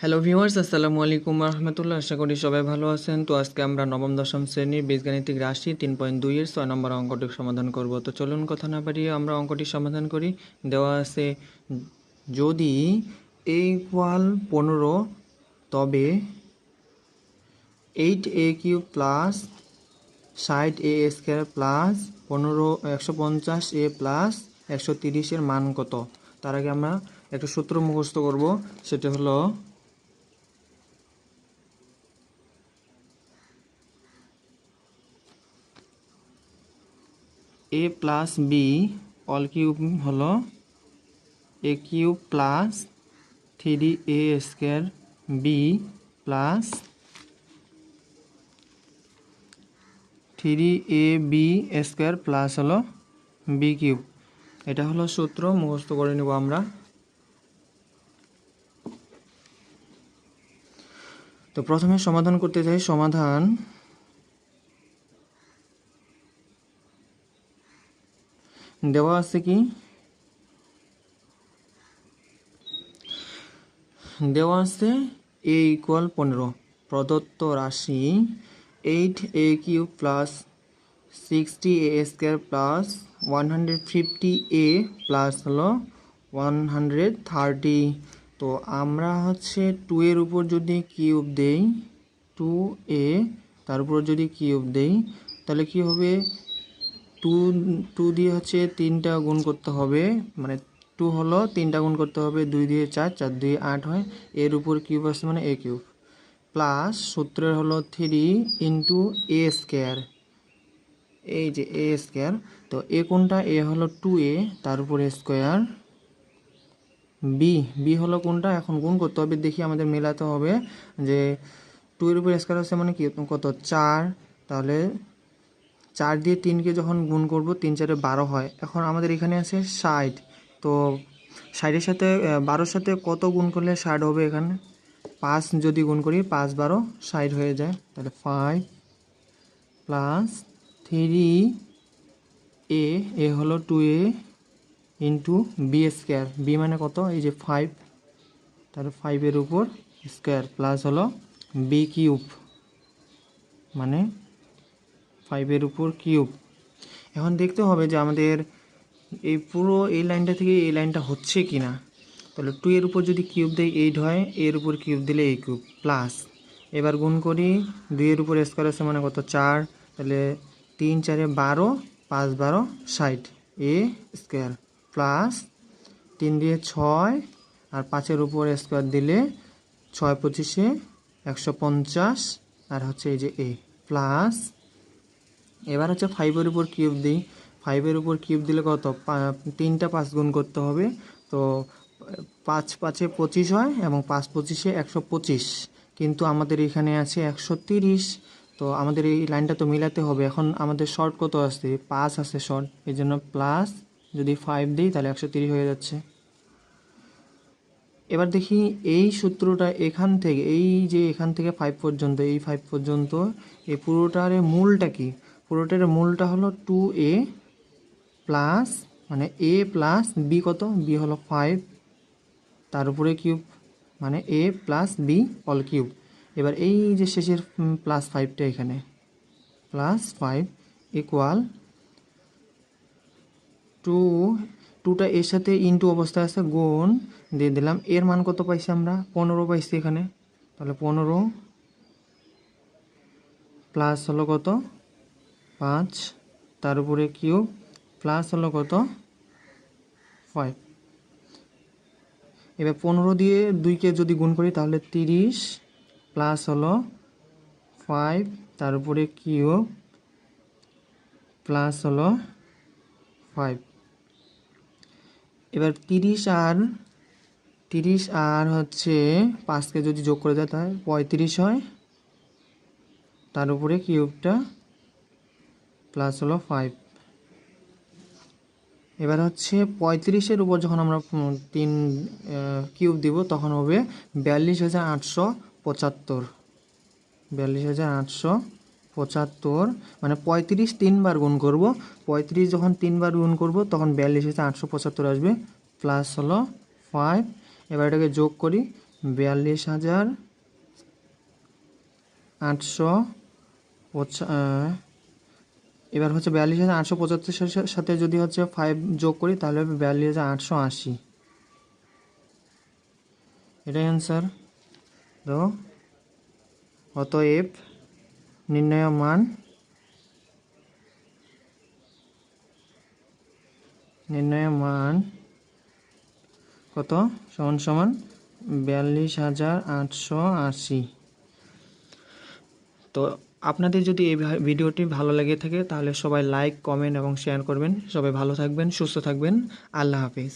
Hello viewers, আসসালামু আলাইকুম রহমতুল্লাহ। আশা করি সবাই ভালো আছেন। তো আজকে আমরা নবম দশম শ্রেণীর বীজগাণিতিক রাশি 3.2 এর 6 নম্বর অঙ্কটি সমাধান করব। তো চলুন কথা না বাড়িয়ে আমরা অঙ্কটি সমাধান করি। দেওয়া আছে যদি a = 15 তবে 8a³ plus 60a² plus 150a plus 130 এর মান কত। তার আগে আমরা একটা সূত্র মুখস্থ করব, সেটা হলো a plus B all cube হলো a³ plus 3a² B plus 3ab² plus হলো b³ এটা হলো সূত্র, মুখস্থ করে নেব আমরা। তো প্রথমে সমাধান করতে যাই। সমাধান দেওয়া আছে কি, দেওয়া আছে a = 15, প্রদত্ত রাশি 8a³ plus 60a² plus 150a plus হলো 130। তো আমরা হচ্ছে 2 এর উপর যদি কিউব দেই, 2a তার উপর যদি কিউব দেই তাহলে কি হবে, 2 দিয়ে হচ্ছে 3টা গুণ করতে হবে, মানে 2 হলো 3টা গুণ করতে হবে, 2 দিয়ে 4, 4 দিয়ে 8 হয়। এর উপর কিউব আছে মানে a³ প্লাস সূত্রের হলো 3 ইন্টু a², এই যে a²। তো এ কোনটা, এ হলো 2a তার উপর স্কোয়ার, বি হলো কোনটা, এখন গুণ করতে হবে, দেখি আমাদের মেলাতে হবে যে 2 এর উপর স্কোয়ার আছে মানে কি কত 4, তাহলে 4 দিয়ে 3কে যখন গুণ করব 3 4 12 হয়। এখন আমাদের এখানে আছে 60, তো 60-এর সাথে 12-র সাথে কত গুণ করলে 60 হবে, এখানে 5 যদি গুণ করি 5 12 60 হয়ে যায়। তাহলে 5 প্লাস 3a হলো 2a ইন্টু b², বি মানে কত, এই যে 5, তাহলে 5-এর উপর স্কোয়ার প্লাস হলো b³ মানে 5-এর উপর কিউব। এখন দেখতে হবে যে আমাদের এই পুরো এই লাইনটা থেকে এই লাইনটা হচ্ছে কি না। তাহলে 2 এর উপর যদি কিউব দেই 8 হয়, এর উপর কিউব দিলে a³ প্লাস, এবার গুণ করি 2 এর উপর স্কোয়ার আছে মানে কত 4, তাহলে 3 4 12, 5 12 60 a² প্লাস 3 দিয়ে 6 আর 5-এর উপর স্কোয়ার দিলে 6 25 150 আর হচ্ছে এই যে a প্লাস, এবার হচ্ছে 5-এর উপর কিউব দিই, 5-এর উপর কিউব দিলে কত 3টা 5 গুণ করতে হবে, তো 5 5 25 হয় এবং 5 25 125, কিন্তু আমাদের এখানে আছে 130। তো আমাদের এই লাইনটা তো মিলাতে হবে। এখন আমাদের শর্ট কত আছে, 5 আছে শর্ট, এই জন্য প্লাস যদি 5 দিই তাহলে 130 হয়ে যাচ্ছে। এবার দেখি এই সূত্রটা এখান থেকে, এই যে এখান থেকে 5 পর্যন্ত, এই 5 পর্যন্ত এই পুরোটার মূলটা কি, পুরোটার মূলটা হলো 2a প্লাস মানে a প্লাস বি কত, বি হলো 5 তার উপরে কিউব মানে a plus B all cube. এবার এই যে শেষের প্লাস 5টা এখানে প্লাস 5 ইকুয়াল 2টা এর সাথে ইনটু অবস্থায় আছে, গুণ দিয়ে দিলাম। এর মান কত পাইছি আমরা, 15 পাইছি এখানে, তাহলে 15 প্লাস হলো কত 5 তার উপরে কিউব প্লাস হলো কত 5। এবার 15 দিয়ে 2কে যদি গুণ করি তাহলে 30 প্লাস হলো 5 তার উপরে কিউব প্লাস হলো 5। এবার 30 আর হচ্ছে 5কে যদি যোগ করে দেয় তাহলে 35 হয়, তার উপরে কিউবটা প্লাস হলো 5। এবার হচ্ছে 35-এর উপর যখন আমরা 3 কিউব দিব তখন হবে 42,875, 42,875, মানে 35 3বার গুণ করব, 35 যখন 3বার গুণ করব তখন 42,875 আসবে প্লাস হলো 5। এবার এটাকে যোগ করি, 42,800 এবার হচ্ছে 42,875 সাথে যদি হচ্ছে 5 যোগ করি তাহলে হবে 42,880। এটাই অ্যান্সার। তো অতএব নির্ণয় মান কত সমান 42,880। তো আপনাদের যদি এই ভিডিওটি ভালো লেগে থাকে তাহলে সবাই লাইক, কমেন্ট এবং শেয়ার করবেন। সবাই ভালো থাকবেন, সুস্থ থাকবেন। আল্লাহ হাফেজ।